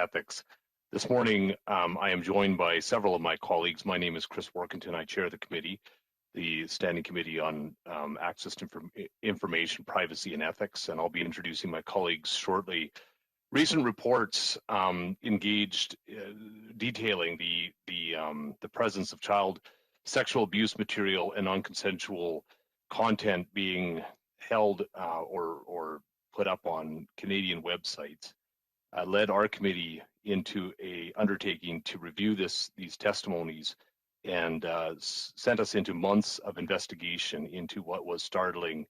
ethics. This morning, I am joined by several of my colleagues. My name is Chris Workington. I chair the committee, the Standing Committee on Access to Information, Privacy and Ethics, and I'll be introducing my colleagues shortly. Recent reports engaged detailing the presence of child sexual abuse material and non-consensual content being held or put up on Canadian websites led our committee into a undertaking to review these testimonies and sent us into months of investigation into what was startling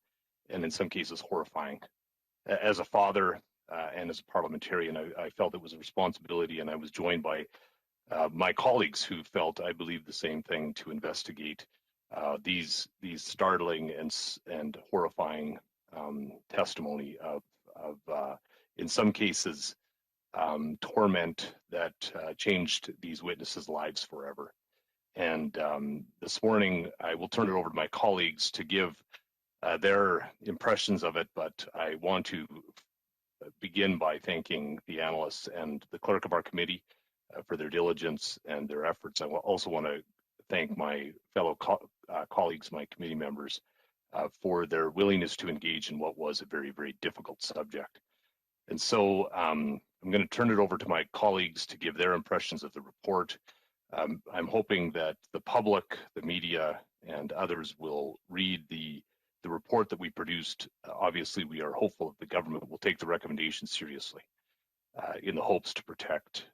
and in some cases horrifying. As a father and as a parliamentarian, I felt it was a responsibility, and I was joined by my colleagues who felt, I believe, the same thing, to investigate these startling and horrifying testimony of in some cases torment that changed these witnesses' lives forever. And this morning, I will turn it over to my colleagues to give their impressions of it, but I want to begin by thanking the analysts and the clerk of our committee for their diligence and their efforts. I also want to thank my fellow colleagues, my committee members, for their willingness to engage in what was a very, very difficult subject. And so I'm going to turn it over to my colleagues to give their impressions of the report. I'm hoping that the public, the media, and others will read the report that we produced. Obviously, we are hopeful that the government will take the recommendations seriously in the hopes to protect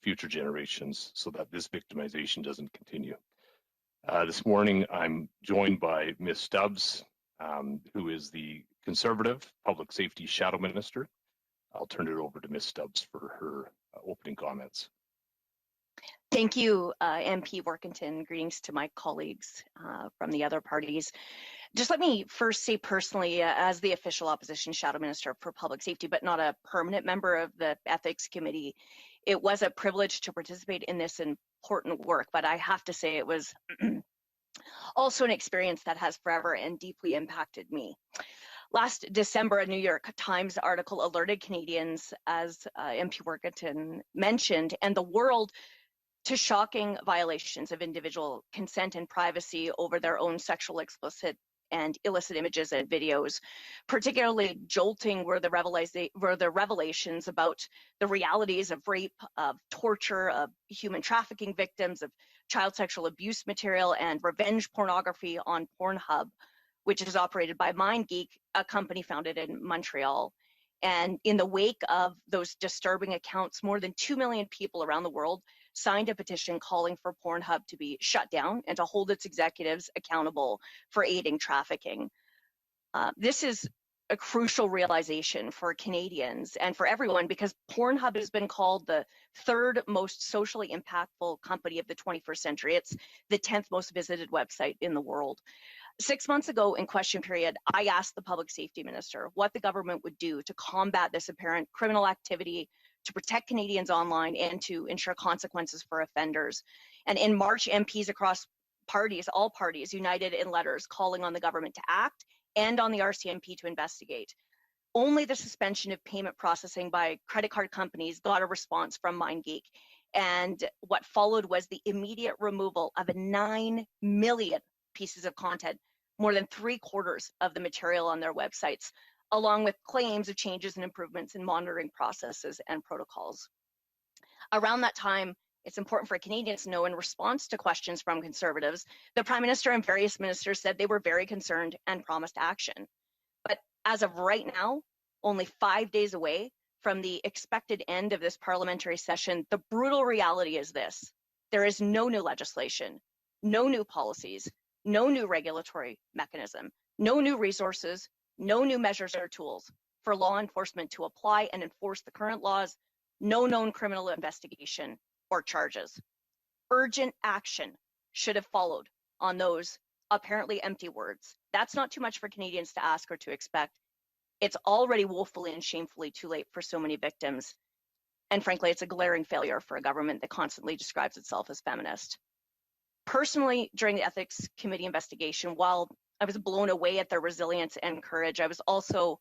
future generations so that this victimization doesn't continue. This morning, I'm joined by Ms. Stubbs, who is the Conservative Public Safety Shadow Minister. I'll turn it over to Ms. Stubbs for her opening comments. Thank you, MP Workington. Greetings to my colleagues from the other parties. Just let me first say personally, as the official opposition shadow minister for public safety, but not a permanent member of the ethics committee, it was a privilege to participate in this important work. But I have to say it was also an experience that has forever and deeply impacted me. Last December, a New York Times article alerted Canadians, as MP Workington mentioned, and the world to shocking violations of individual consent and privacy over their own sexual explicit and illicit images and videos. Particularly jolting were the revelations about the realities of rape, of torture, of human trafficking victims, of child sexual abuse material, and revenge pornography on Pornhub, which is operated by MindGeek, a company founded in Montreal. And in the wake of those disturbing accounts, more than 2 million people around the world signed a petition calling for Pornhub to be shut down and to hold its executives accountable for aiding trafficking. This is a crucial realization for Canadians and for everyone, because Pornhub has been called the third most socially impactful company of the 21st century. It's the 10th most visited website in the world. 6 months ago in question period, I asked the public safety minister what the government would do to combat this apparent criminal activity, to protect Canadians online, and to ensure consequences for offenders. And in March, MPs across parties, all parties, united in letters calling on the government to act and on the RCMP to investigate. Only the suspension of payment processing by credit card companies got a response from MindGeek. And what followed was the immediate removal of 9 million pieces of content, more than 3/4 of the material on their websites, along with claims of changes and improvements in monitoring processes and protocols. Around that time, it's important for Canadians to know, in response to questions from Conservatives, the Prime Minister and various ministers said they were very concerned and promised action. But as of right now, only 5 days away from the expected end of this parliamentary session, the brutal reality is this: there is no new legislation, no new policies, no new regulatory mechanism, no new resources, no new measures or tools for law enforcement to apply and enforce the current laws, no known criminal investigation or charges. Urgent action should have followed on those apparently empty words. That's not too much for Canadians to ask or to expect. It's already woefully and shamefully too late for so many victims. And frankly, it's a glaring failure for a government that constantly describes itself as feminist. Personally, during the Ethics Committee investigation, while I was blown away at their resilience and courage, I was also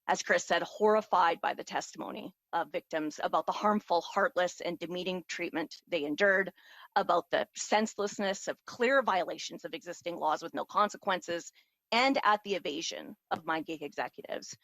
as Chris said, horrified by the testimony of victims about the harmful, heartless, and demeaning treatment they endured, about the senselessness of clear violations of existing laws with no consequences, and at the evasion of MindGeek executives.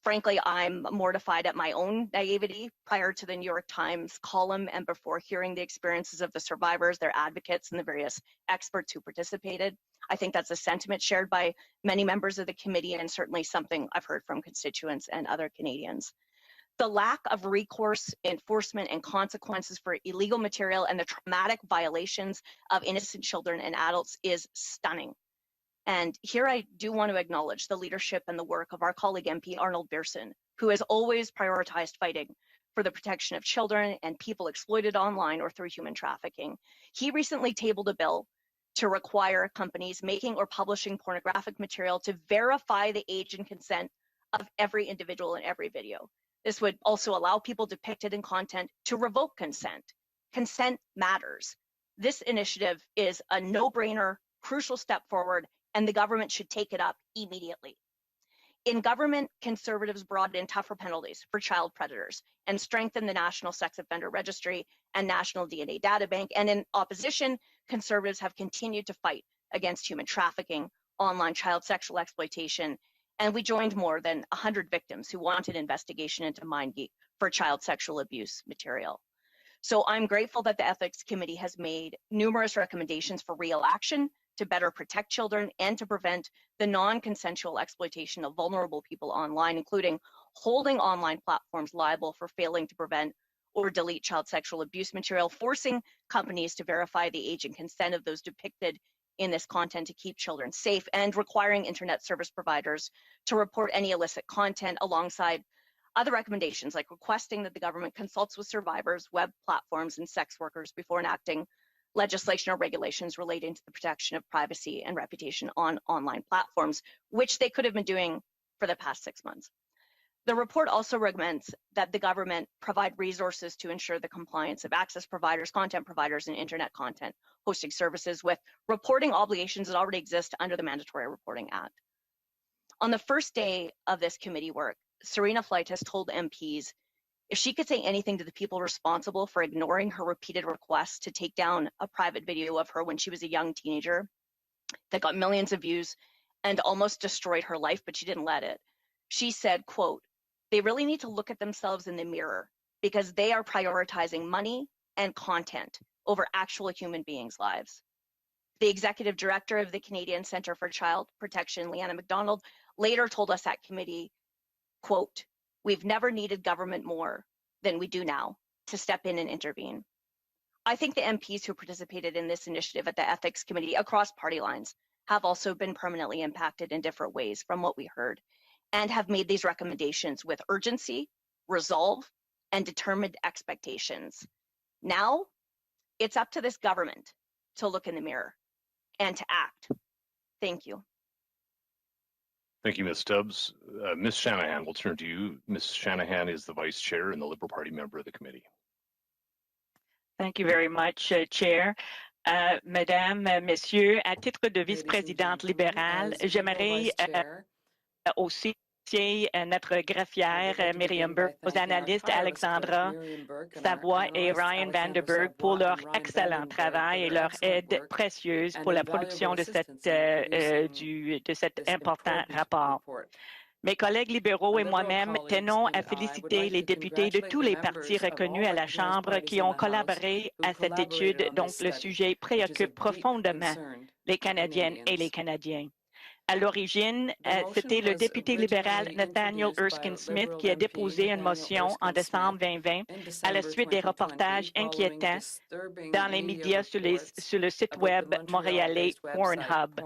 Frankly, I'm mortified at my own naivety prior to the New York Times column and before hearing the experiences of the survivors, their advocates, and the various experts who participated. I think that's a sentiment shared by many members of the committee and certainly something I've heard from constituents and other Canadians. The lack of recourse, enforcement, and consequences for illegal material and the traumatic violations of innocent children and adults is stunning. And here I do want to acknowledge the leadership and the work of our colleague MP Arnold Bearson, who has always prioritized fighting for the protection of children and people exploited online or through human trafficking. He recently tabled a bill to require companies making or publishing pornographic material to verify the age and consent of every individual in every video. This would also allow people depicted in content to revoke consent. Consent matters. This initiative is a no-brainer, crucial step forward, and the government should take it up immediately. In government, Conservatives brought in tougher penalties for child predators and strengthened the National Sex Offender Registry and National DNA Data Bank. And in opposition, Conservatives have continued to fight against human trafficking, online child sexual exploitation, and we joined more than 100 victims who wanted investigation into MindGeek for child sexual abuse material. So I'm grateful that the Ethics Committee has made numerous recommendations for real action to better protect children and to prevent the non-consensual exploitation of vulnerable people online, including holding online platforms liable for failing to prevent or delete child sexual abuse material, forcing companies to verify the age and consent of those depicted in this content to keep children safe, and requiring internet service providers to report any illicit content alongside other recommendations like requesting that the government consults with survivors, web platforms, and sex workers before enacting legislation or regulations relating to the protection of privacy and reputation on online platforms, which they could have been doing for the past 6 months. The report also recommends that the government provide resources to ensure the compliance of access providers, content providers, and internet content hosting services with reporting obligations that already exist under the Mandatory Reporting Act. On the first day of this committee work, Serena Fleitas told MPs if she could say anything to the people responsible for ignoring her repeated requests to take down a private video of her when she was a young teenager that got millions of views and almost destroyed her life, but she didn't let it. She said, quote, "They really need to look at themselves in the mirror because they are prioritizing money and content over actual human beings' lives." The executive director of the Canadian Centre for Child Protection, Leanna MacDonald, later told us at committee, quote, "We've never needed government more than we do now to step in and intervene." I think the MPs who participated in this initiative at the Ethics Committee across party lines have also been permanently impacted in different ways from what we heard and have made these recommendations with urgency, resolve, and determined expectations. Now, it's up to this government to look in the mirror and to act. Thank you. Thank you, Ms. Stubbs. Ms. Shanahan, we'll turn to you. Ms. Shanahan is the Vice Chair and the Liberal Party member of the committee. Thank you very much, Chair. Mesdames, Messieurs, à titre de vice-présidente libérale, j'aimerais aussi remercier notre greffière Miriam Burke, nos analystes Alexandra Savoie et Ryan Vanderberg pour leur excellent travail et leur aide précieuse pour la production de cet important rapport. Mes collègues libéraux et moi-même tenons à féliciter les députés de tous les partis reconnus à la Chambre qui ont collaboré à cette étude dont le sujet préoccupe profondément les Canadiennes et les Canadiens. À l'origine, c'était le député libéral Nathaniel Erskine Smith qui a déposé une motion en décembre 2020 à la suite des reportages inquiétants dans les médias sur le site web montréalais Pornhub.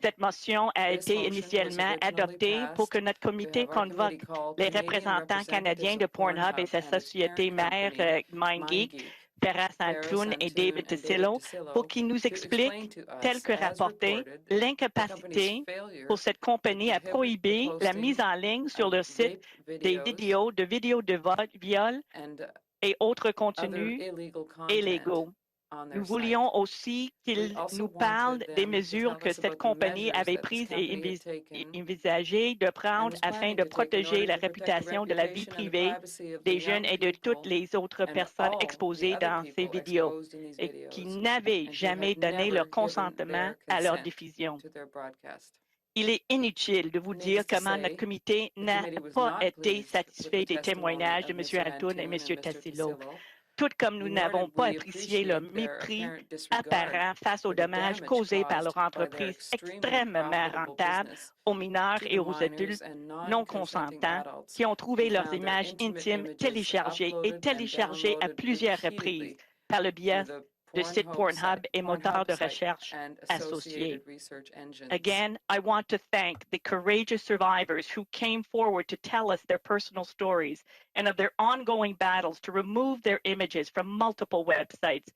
Cette motion a été initialement adoptée pour que notre comité convoque les représentants canadiens de Pornhub et sa société mère MindGeek, Ferra Saint-Clown et David Tessillo, pour qu'ils nous expliquent, tel que rapporté, l'incapacité pour cette compagnie à prohiber la mise en ligne sur leur site des vidéos de viol et autres contenus illégaux. Nous voulions aussi qu'il nous parle des mesures que cette compagnie avait prises et envisagées de prendre afin de protéger la réputation de la vie privée des jeunes et de toutes les autres personnes exposées dans ces vidéos et qui n'avaient jamais donné leur consentement à leur diffusion. Il est inutile de vous dire comment notre comité n'a pas été satisfait des témoignages de M. Antoun et M. Tassillo, tout comme nous n'avons pas apprécié leur mépris apparent face aux dommages causés par leur entreprise extrêmement rentable aux mineurs et aux adultes non consentants qui ont trouvé leurs images intimes téléchargées à plusieurs reprises par le biais de sites Pornhub et moteurs de recherche associés. Again, I want to thank the courageous survivors who came forward to tell us their personal stories and of their ongoing battles to remove their images from multiple websites.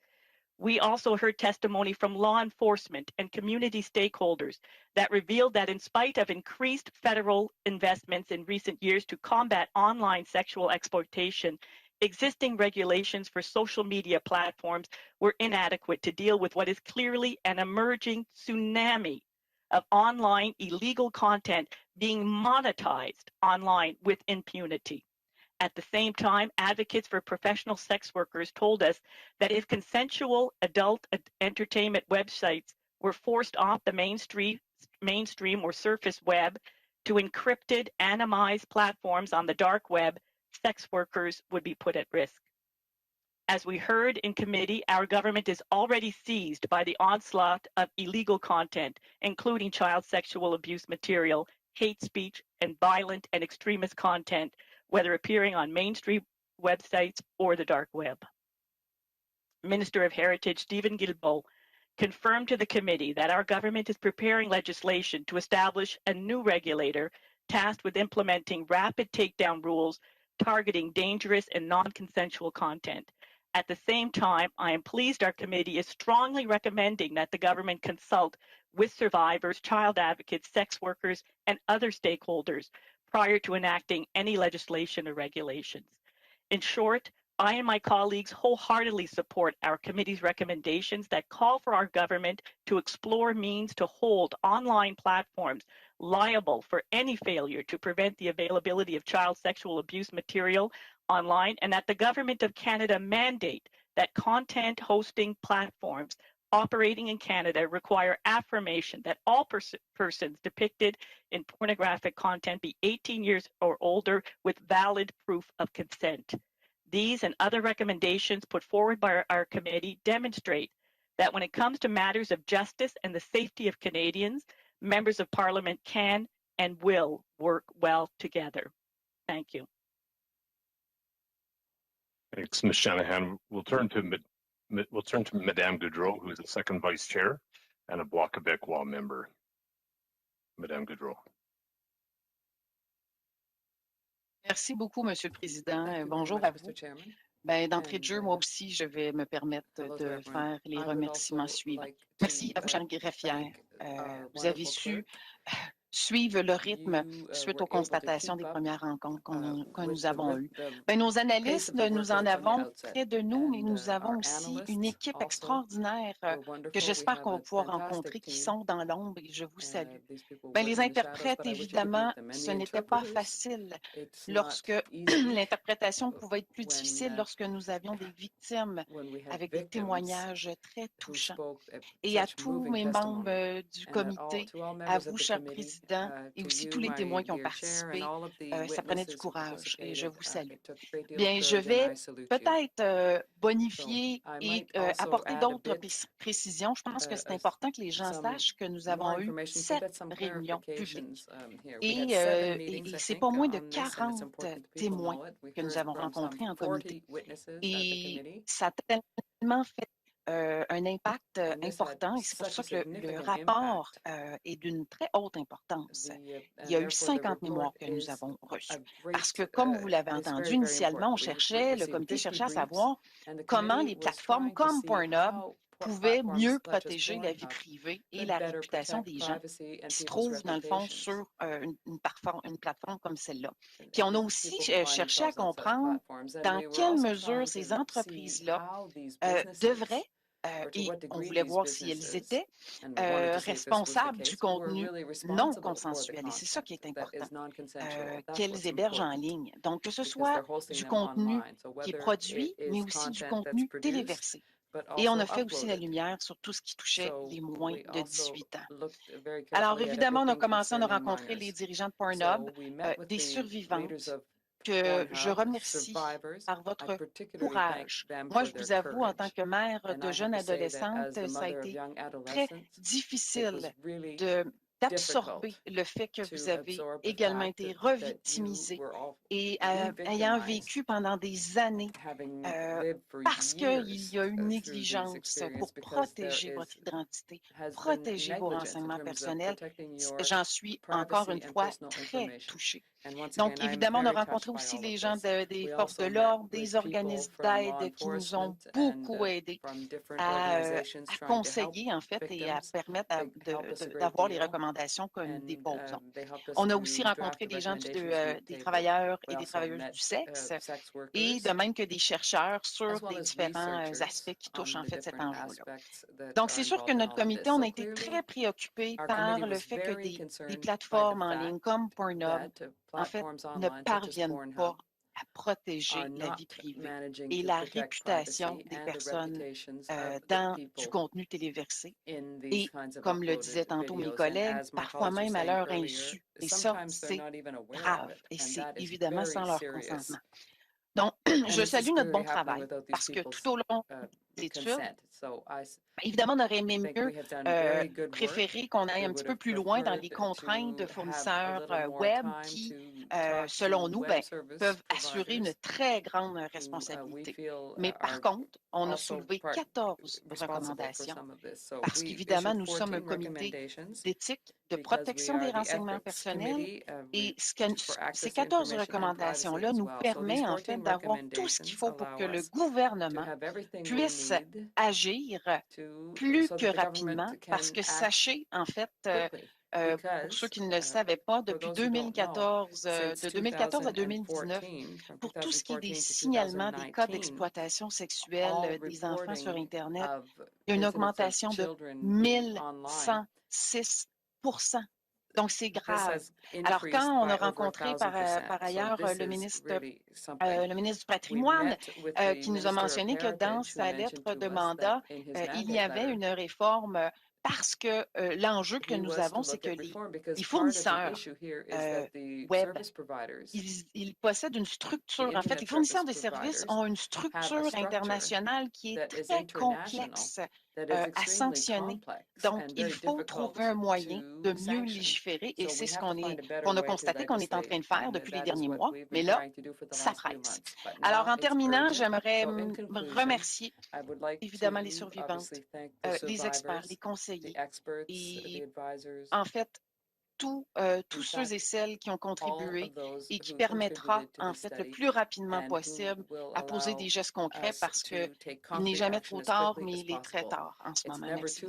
We also heard testimony from law enforcement and community stakeholders that revealed that in spite of increased federal investments in recent years to combat online sexual exploitation, existing regulations for social media platforms were inadequate to deal with what is clearly an emerging tsunami of online illegal content being monetized online with impunity. At the same time, advocates for professional sex workers told us that if consensual adult entertainment websites were forced off the mainstream or surface web to encrypted, anonymized platforms on the dark web, sex workers would be put at risk. As we heard in committee, our government is already seized by the onslaught of illegal content, including child sexual abuse material, hate speech, and violent and extremist content, whether appearing on mainstream websites or the dark web. Minister of Heritage Stephen Guilbeault confirmed to the committee that our government is preparing legislation to establish a new regulator tasked with implementing rapid takedown rules targeting dangerous and non-consensual content. At the same time, I am pleased our committee is strongly recommending that the government consult with survivors, child advocates, sex workers, and other stakeholders prior to enacting any legislation or regulations. In short, I and my colleagues wholeheartedly support our committee's recommendations that call for our government to explore means to hold online platforms liable for any failure to prevent the availability of child sexual abuse material online, and that the Government of Canada mandate that content hosting platforms operating in Canada require affirmation that all persons depicted in pornographic content be 18 years or older with valid proof of consent. These and other recommendations put forward by our committee demonstrate that when it comes to matters of justice and the safety of Canadians, members of Parliament can and will work well together. Thank you. Thanks, Ms. Shanahan. We'll turn to Madame Goudreau, who is the second vice chair and a Bloc Québécois member. Madame Goudreau. Merci beaucoup, Monsieur le Président. Bonjour à vous. D'entrée de jeu, moi aussi, je vais me permettre de faire les remerciements suivants. Merci à vous, chère greffière. Vous avez su suivre le rythme suite aux constatations des premières rencontres que nous avons eues. Nos analystes, nous en avons près de nous, mais nous avons aussi une équipe extraordinaire que j'espère qu'on va pouvoir rencontrer, qui sont dans l'ombre, et je vous salue. Les interprètes, évidemment, ce n'était pas facile lorsque l'interprétation pouvait être plus difficile lorsque nous avions des victimes avec des témoignages très touchants. Et à tous mes membres du comité, à vous, cher Président, et aussi tous les témoins qui ont participé, ça prenait du courage et je vous salue. Bien, je vais peut-être bonifier et apporter d'autres précisions. Je pense que c'est important que les gens sachent que nous avons eu 7 réunions publiques et c'est pas moins de 40 témoins que nous avons rencontrés en comité. Et ça a tellement fait un impact important et c'est pour ça que le rapport est d'une très haute importance. Il y a eu 50 mémoires que nous avons reçues. Parce que, comme vous l'avez entendu, initialement, le comité cherchait à savoir comment les plateformes comme Pornhub pouvaient mieux protéger la vie privée et la réputation des gens qui se trouvent, dans le fond, sur une plateforme comme celle-là. Puis on a aussi cherché à comprendre dans quelle mesure ces entreprises-là devraient et on voulait voir si elles étaient responsables du contenu non consensuel. Et c'est ça qui est important, qu'elles hébergent en ligne. Donc, que ce soit du contenu qui est produit, mais aussi du contenu téléversé. Et on a fait aussi la lumière sur tout ce qui touchait les moins de 18 ans. Alors, évidemment, on a rencontré les dirigeants de Pornhub, des survivantes, que je remercie par votre courage. Moi, je vous avoue, en tant que mère de jeunes adolescentes, ça a été très difficile d'absorber le fait que vous avez également été revictimisés et ayant vécu pendant des années parce qu'il y a eu une négligence pour protéger votre identité, protéger vos renseignements personnels. J'en suis encore une fois très touchée. Donc, évidemment, on a rencontré aussi les gens des forces de l'ordre, des organismes d'aide qui nous ont beaucoup aidés à conseiller, en fait, et à permettre d'avoir les recommandations que nous déposons. On a aussi rencontré des gens des travailleurs et des travailleuses du sexe, et de même que des chercheurs sur des différents aspects qui touchent, en fait, cet enjeu-là. Donc, c'est sûr que notre comité, on a été très préoccupés par le fait que des plateformes en ligne comme Pornhub, en fait, ne parviennent pas à protéger la vie privée et la réputation des personnes dans du contenu téléversé. Et comme le disaient tantôt mes collègues, parfois même à leur insu. Et ça, c'est grave. Et c'est évidemment sans leur consentement. Donc, je salue notre bon travail parce que tout au long des études, évidemment, on aurait mieux préféré qu'on aille un petit peu plus loin dans les contraintes de fournisseurs web qui, selon nous, peuvent assurer une très grande responsabilité. Mais par contre, on a soulevé 14 recommandations parce qu'évidemment, nous sommes un comité d'éthique, de protection des renseignements personnels et ces 14 recommandations-là nous permettent en fait d'avoir tout ce qu'il faut pour que le gouvernement puisse agir plus que rapidement, parce que sachez, en fait, pour ceux qui ne le savaient pas, depuis de 2014 à 2019, pour tout ce qui est des signalements des cas d'exploitation sexuelle des enfants sur Internet, il y a une augmentation de 1106 %. Donc, c'est grave. Alors, quand on a rencontré par ailleurs le ministre du Patrimoine, qui nous a mentionné que dans sa lettre de mandat, il y avait une réforme parce que l'enjeu que nous avons, c'est que les fournisseurs web, ils possèdent une structure. En fait, les fournisseurs de services ont une structure internationale qui est très complexe à sanctionner. Donc, il faut trouver un moyen de mieux légiférer et c'est ce qu'on a constaté qu'on est en train de faire depuis les derniers mois. Mais là, ça presse. Alors, en terminant, j'aimerais remercier évidemment les survivantes, les experts, les conseillers et en fait, tous ceux et celles qui ont contribué et qui permettra, en fait, le plus rapidement possible à poser des gestes concrets parce qu'il n'est jamais trop tard, mais il est très tard en ce moment. Merci.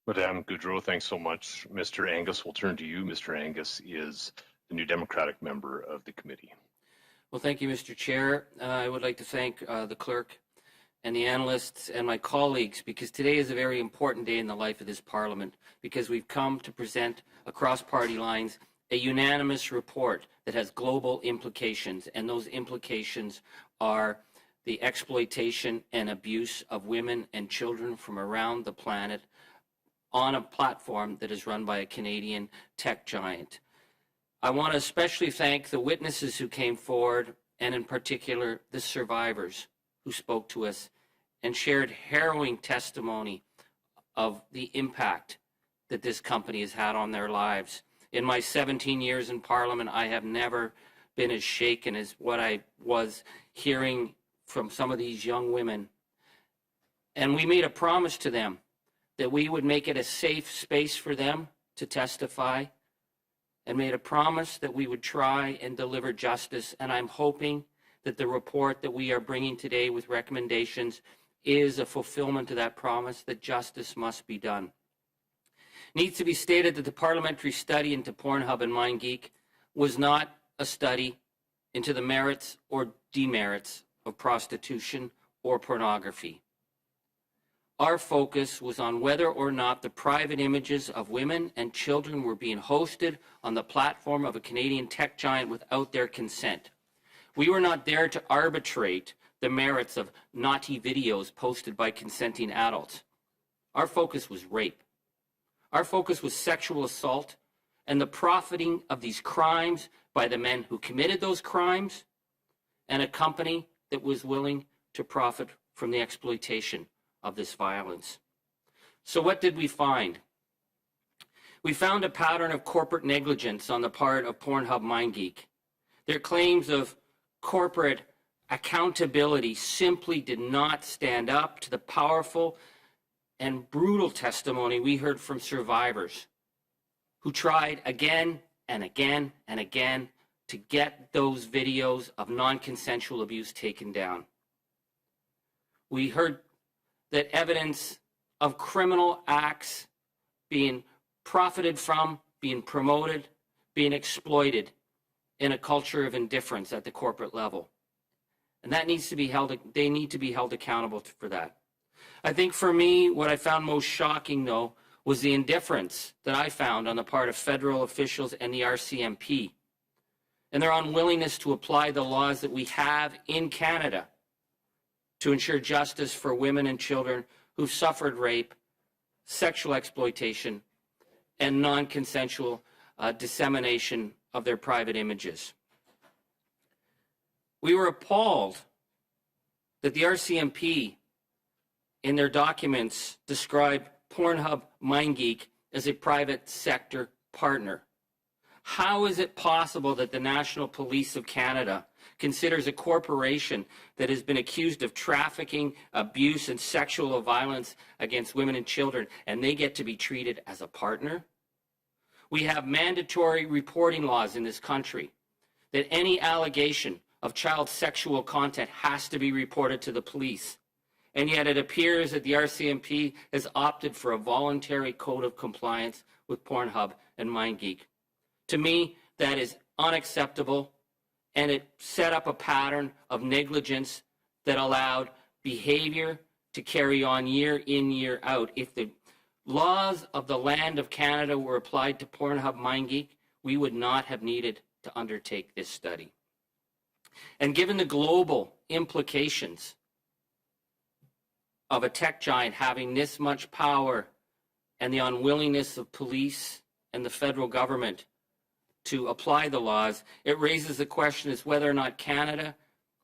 Madame Goudreau, thanks so much. Mr. Angus, we'll turn to you. Mr. Angus is the new Democratic member of the committee. Well, thank you, Mr. Chair. I would like to thank the clerk and the analysts and my colleagues, because today is a very important day in the life of this Parliament, because we've come to present across party lines a unanimous report that has global implications, and those implications are the exploitation and abuse of women and children from around the planet on a platform that is run by a Canadian tech giant. I want to especially thank the witnesses who came forward, and in particular the survivors who spoke to us and shared harrowing testimony of the impact that this company has had on their lives. In my 17 years in Parliament, I have never been as shaken as what I was hearing from some of these young women. And we made a promise to them that we would make it a safe space for them to testify, and made a promise that we would try and deliver justice. And I'm hoping that the report that we are bringing today with recommendations is a fulfillment of that promise, that justice must be done. It needs to be stated that the parliamentary study into Pornhub and MindGeek was not a study into the merits or demerits of prostitution or pornography. Our focus was on whether or not the private images of women and children were being hosted on the platform of a Canadian tech giant without their consent. We were not there to arbitrate the merits of naughty videos posted by consenting adults. Our focus was rape. Our focus was sexual assault and the profiting of these crimes by the men who committed those crimes and a company that was willing to profit from the exploitation of this violence. So what did we find? We found a pattern of corporate negligence on the part of Pornhub MindGeek. Their claims of corporate accountability simply did not stand up to the powerful and brutal testimony we heard from survivors who tried again and again and again to get those videos of non-consensual abuse taken down. We heard that evidence of criminal acts being profited from, being promoted, being exploited in a culture of indifference at the corporate level. And that needs to be they need to be held accountable for that. I think for me, what I found most shocking, though, was the indifference that I found on the part of federal officials and the RCMP, and their unwillingness to apply the laws that we have in Canada to ensure justice for women and children who've suffered rape, sexual exploitation, and non-consensual dissemination of their private images. We were appalled that the RCMP in their documents described Pornhub MindGeek as a private sector partner. How is it possible that the National Police of Canada considers a corporation that has been accused of trafficking, abuse, and sexual violence against women and children, and they get to be treated as a partner? We have mandatory reporting laws in this country that any allegation of child sexual content has to be reported to the police. And yet it appears that the RCMP has opted for a voluntary code of compliance with Pornhub and MindGeek. To me, that is unacceptable, and it set up a pattern of negligence that allowed behavior to carry on year in, year out. If the laws of the land of Canada were applied to Pornhub MindGeek, we would not have needed to undertake this study. And given the global implications of a tech giant having this much power and the unwillingness of police and the federal government to apply the laws, it raises the question as whether or not Canada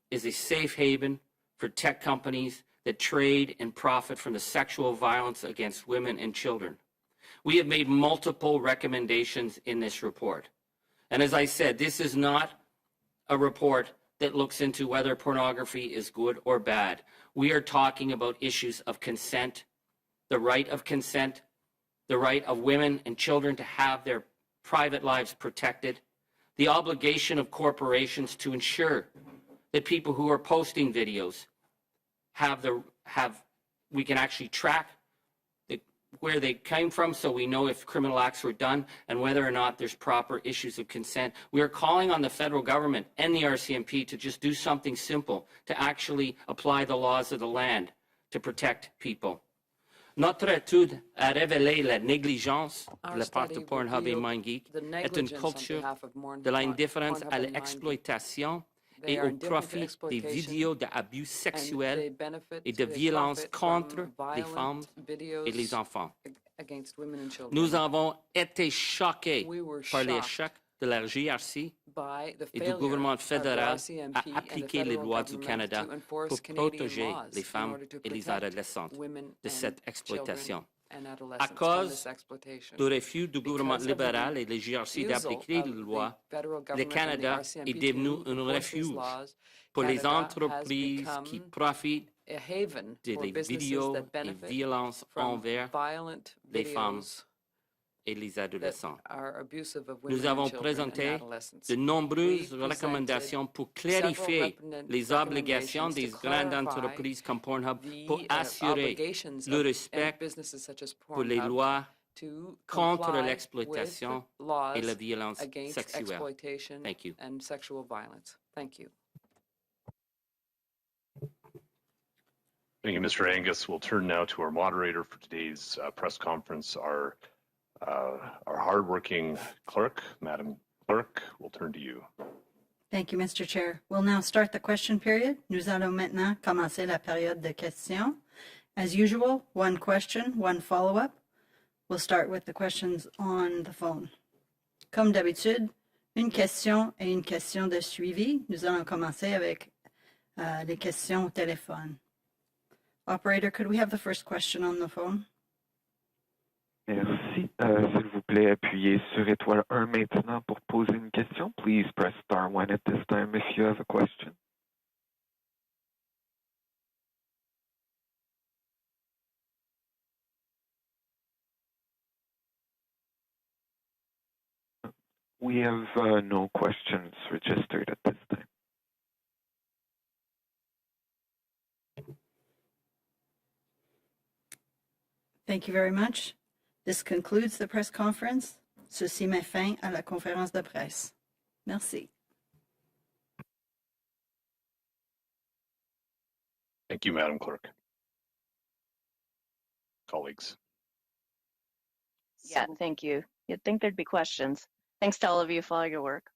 is a safe haven for tech companies that trade and profit from the sexual violence against women and children. We have made multiple recommendations in this report. And as I said, this is not a report that looks into whether pornography is good or bad. We are talking about issues of consent, the right of consent, the right of women and children to have their private lives protected, the obligation of corporations to ensure that people who are posting videos we can actually track where they came from so we know if criminal acts were done and whether or not there's proper issues of consent. We are calling on the federal government and the RCMP to just do something simple, to actually apply the laws of the land to protect people. Notre étude a révélé la négligence de la part de Pornhub et MindGeek est une culture de l'indifférence à l'exploitation et au profit des vidéos d'abus sexuels et de violences contre les femmes et les enfants. Nous avons été choqués par l'échec de la GRC et du gouvernement fédéral à appliquer les lois du Canada pour protéger les femmes et les adolescentes de cette exploitation. À cause du refus du gouvernement libéral et des GRC d'appliquer les lois, le Canada est devenu un refuge pour les entreprises qui profitent des vidéos et violences envers les femmes et les adolescents. Nous avons présenté de nombreuses recommandations pour clarifier les obligations des grandes entreprises comme Pornhub pour assurer le respect pour les lois contre l'exploitation et la violence sexuelle. Thank you. Thank you, Mr. Angus. We'll turn now to our moderator for today's press conference, our hardworking clerk, Madam Clerk. We'll turn to you. Thank you, Mr. Chair. We'll now start the question period. Nous allons maintenant commencer la période de questions. As usual, one question, one follow-up. We'll start with the questions on the phone. Comme d'habitude, une question et une question de suivi. Nous allons commencer avec les questions au téléphone. Operator, could we have the first question on the phone? Merci. S'il vous plaît, appuyez sur étoile 1 maintenant pour poser une question. Please press star 1 at this time if you have a question. We have no questions registered at this time. Thank you very much. This concludes the press conference. Ceci met fin à la conférence de presse. Merci. Thank you, Madam Clerk. Colleagues. Yeah, thank you. You'd think there'd be questions. Thanks to all of you for all your work.